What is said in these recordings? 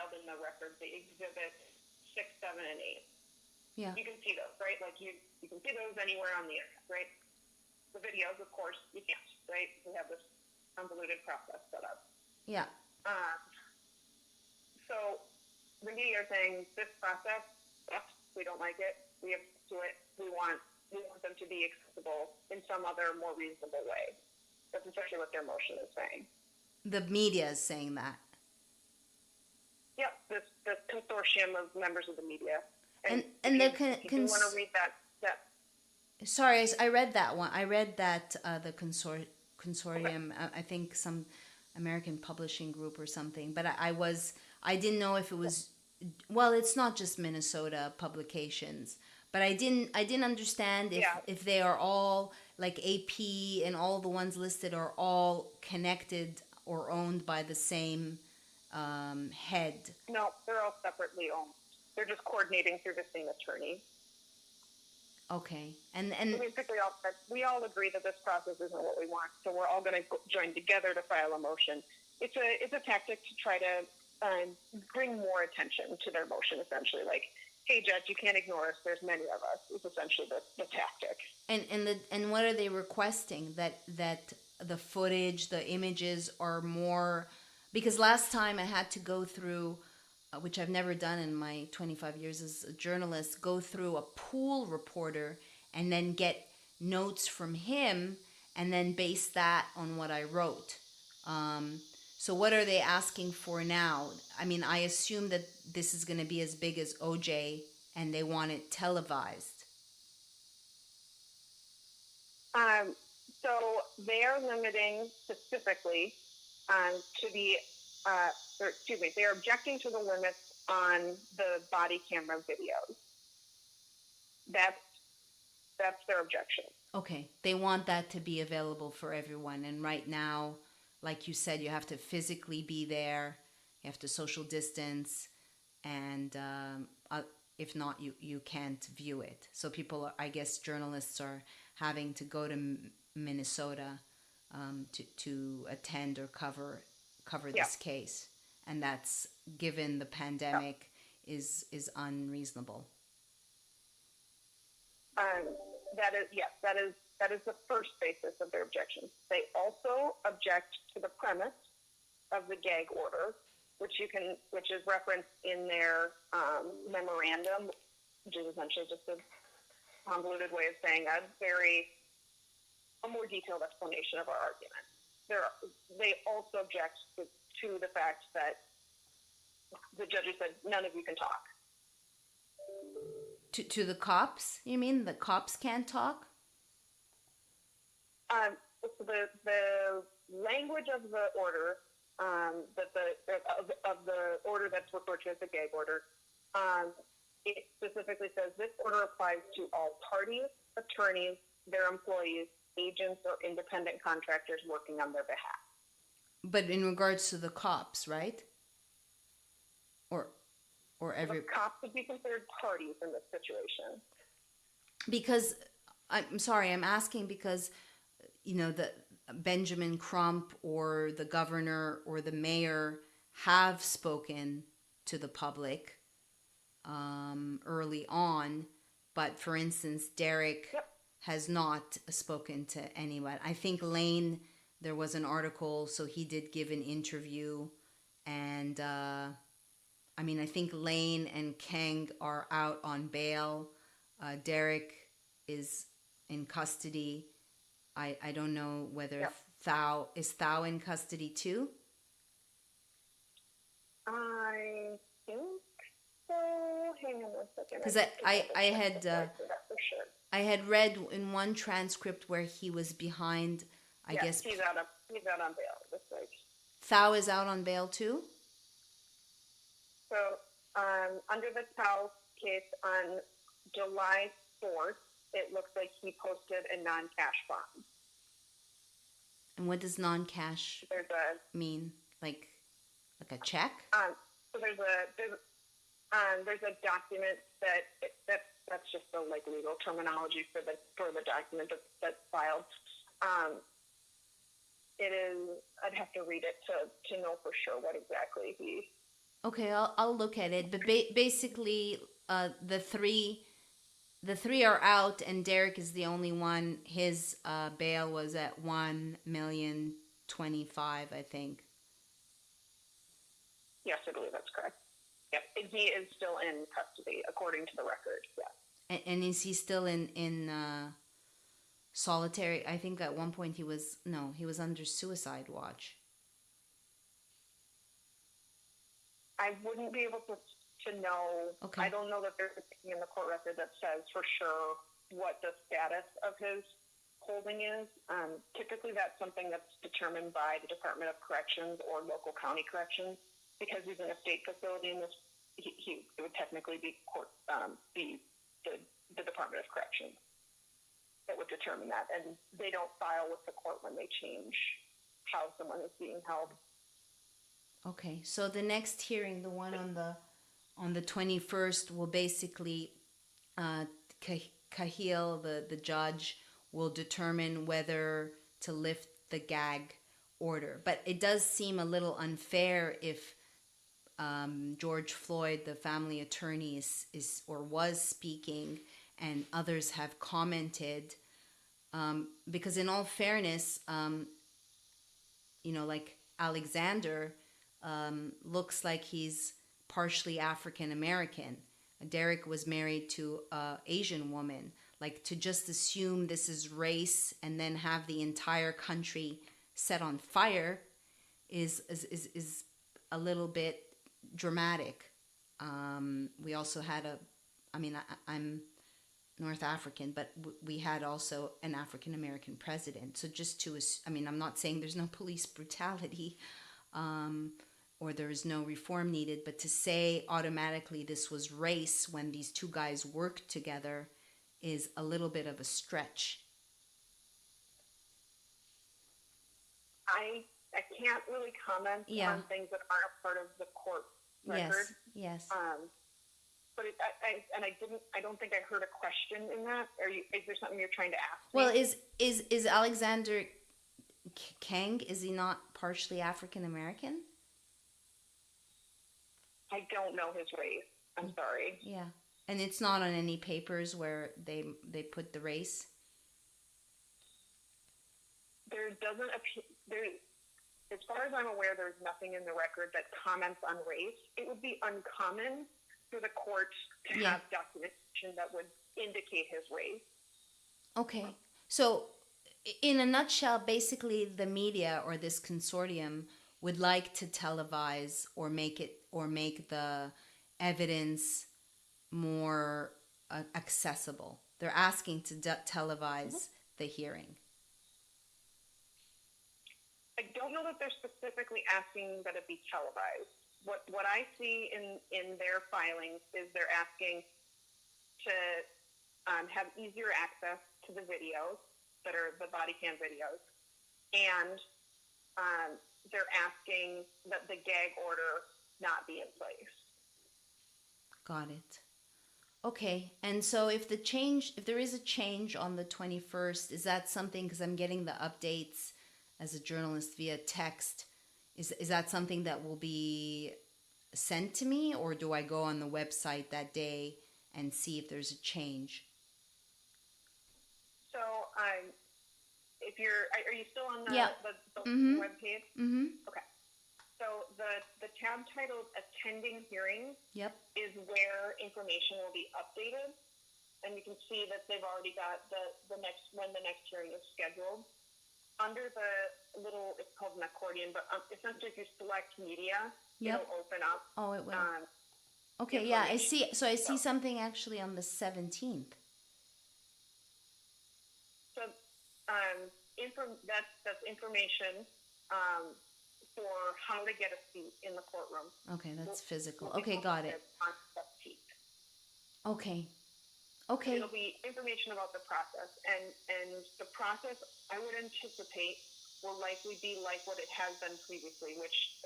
filed in the record, the exhibits 6, 7, and 8. Yeah. You can see those, right? Like you can see those anywhere on the internet, right? The videos, of course, you can't, right? We have this convoluted process set up. Yeah. So the media are saying this process sucks. We don't like it. We have to do it. We want them to be accessible in some other more reasonable way. That's essentially what their motion is saying. The media is saying that. Yep, this consortium of members of the media. And if the you want to read that. Sorry, I read that one. I read that the consortium. Okay. I think some American publishing group or something. But I didn't know if it was. Well, it's not just Minnesota publications. But I didn't understand if they are all like AP and all the ones listed are all connected or owned by the same head. No, they're all separately owned. They're just coordinating through the same attorney. Okay, and basically, we all agree that this process isn't what we want, so we're all going to join together to file a motion. It's a tactic to try to bring more attention to their motion, essentially. Like, hey, judge, you can't ignore us. There's many of us. It's essentially the tactic. And what are they requesting? That the footage, the images are more, because last time I had to go through, which I've never done in my 25 years as a journalist, go through a pool reporter and then get notes from him and then base that on what I wrote. So what are they asking for now? I mean, I assume that this is going to be as big as OJ and they want it televised. So they are limiting specifically to the, they are objecting to the limits on the body camera videos. That's their objection. Okay, they want that to be available for everyone. And right now, like you said, you have to physically be there, you have to social distance, and if not, you can't view it. So people, I guess journalists are having to go to Minnesota to attend or cover this case. And that's, given the pandemic, is unreasonable. That is the first basis of their objections. They also object to the premise of the gag order, which is referenced in their memorandum, which is essentially just a convoluted way of saying a more detailed explanation of our argument. They also object to the fact that the judges said none of you can talk. To the cops? You mean the cops can't talk? The language of the order, of the order that's referred to as the gag order, it specifically says this order applies to all parties, attorneys, their employees, agents, or independent contractors working on their behalf. But in regards to the cops, right? Or every... The cops would be considered parties in this situation. Because, I'm sorry, I'm asking because, the Benjamin Crump or the governor or the mayor have spoken to the public early on, but for instance, Derek has not spoken to anyone. I think Lane, there was an article, so he did give an interview, and I think Lane and Kang are out on bail. Derek is in custody. I don't know whether Thao in custody too? I think so. Hang on a second. Because I had read in one transcript where he was behind, I guess... he's out on bail this week. Thao is out on bail too? So, under the Thao case on July 4th, it looks like he posted a non-cash bond. And what does non-cash mean? Like a check? So there's a document that's just the legal terminology for the document that's filed. It is. I'd have to read it to know for sure what exactly he Okay, I'll look at it. But basically, the three are out, and Derek is the only one. His bail was at 1,025,000, I think. Yes, I believe that's correct. Yep, and he is still in custody according to the record. Yeah. And is he still in solitary? I think at one point he was under suicide watch. I wouldn't be able to know. Okay. I don't know that there's anything in the court record that says for sure what the status of his holding is. Typically, that's something that's determined by the Department of Corrections or local county corrections. Because he's in a state facility, in this, it would technically be the Department of Corrections that would determine that, and they don't file with the court when they change how someone is being held. Okay, so the next hearing, the one on the 21st, will basically Kahil, the judge, will determine whether to lift the gag order. But it does seem a little unfair if George Floyd, the family attorney, is or was speaking, and others have commented. Because in all fairness, like Alexander looks like he's partially African American. Derek was married to an Asian woman. Like, to just assume this is race and then have the entire country set on fire is a little bit dramatic. We also had I'm North African, but we had also an African American president. So just I'm not saying there's no police brutality or there is no reform needed, but to say automatically this was race when these two guys worked together is a little bit of a stretch. I can't really comment on things that aren't a part of the court record. Yes. But I don't think I heard a question in that. Is there something you're trying to ask me? Well, is Alexander Kang, is he not partially African American? I don't know his race. I'm sorry. Yeah. And it's not on any papers where they put the race? There doesn't appear, as far as I'm aware, there's nothing in the record that comments on race. It would be uncommon for the court to have documentation that would indicate his race. Okay. So, in a nutshell, basically the media or this consortium would like to televise or make the evidence more accessible. They're asking to televise the hearing. I don't know that they're specifically asking that it be televised. What I see in their filings is they're asking to have easier access to the videos that are the body cam videos, and they're asking that the gag order not be in place. Got it. Okay, and so if there is a change on the 21st, is that something, because I'm getting the updates as a journalist via text, is that something that will be sent to me, or do I go on the website that day and see if there's a change? So, are you still on the webpage? Mm-hmm. Okay. So the tab titled Attending Hearings is where information will be updated, and you can see that they've already got when the next hearing is scheduled. Under the little, it's called an accordion, but essentially if you select media, it'll open up. Oh, it will. Okay, yeah, I see. So I see something actually on the 17th. So that's information for how to get a seat in the courtroom. Okay, that's physical. Okay, got it. Okay. It'll be information about the process, and the process I would anticipate will likely be like what it has been previously, which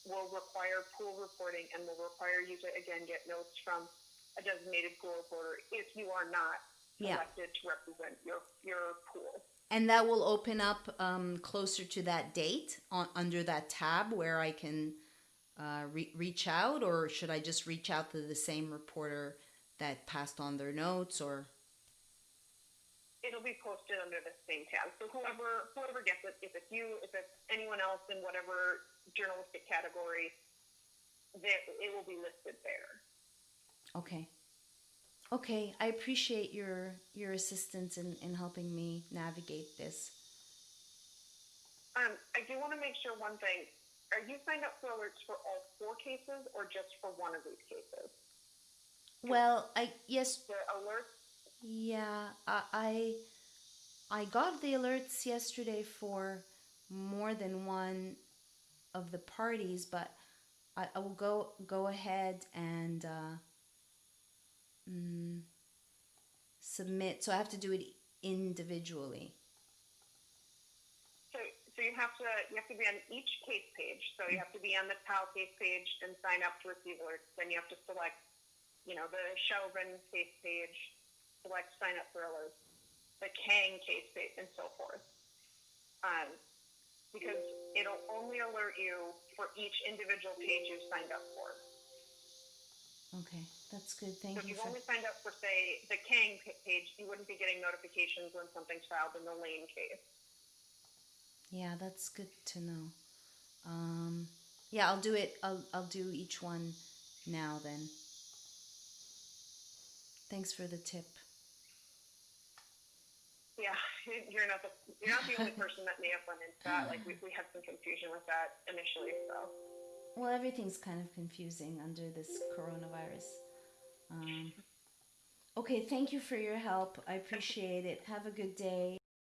will require pool reporting and will require you to again get notes from a designated pool reporter if you are not selected to represent your pool. And that will open up closer to that date under that tab where I can reach out, or should I just reach out to the same reporter that passed on their notes, or? It'll be posted under the same tab. So whoever gets it, if it's you, if it's anyone else in whatever journalistic category, it will be listed there. Okay. Okay, I appreciate your assistance in helping me navigate this. I do want to make sure one thing. Are you signed up for alerts for all 4 cases or just for one of these cases? Well, yes, The alerts. yeah, I got the alerts yesterday for more than one of the parties, but I will go ahead and submit. So I have to do it individually. So you have to be on each case page. So you have to be on the PAL case page and sign up to receive alerts. Then you have to select, the Chauvin case page, select sign up for alerts, the Kang case page, and so forth. Because it'll only alert you for each individual page you've signed up for. Okay, that's good. Thank So if you you've for. only signed up for, say, the Kang page, you wouldn't be getting notifications when something's filed in the Lane case. Yeah, that's good to know. Yeah, I'll do it. I'll do each one now then. Thanks for the tip. Yeah, you're not the only person that may have run into that. Like we had some confusion with that initially. So Well, everything's kind of confusing under this coronavirus. Okay, thank you for your help. I appreciate it. Have a good day.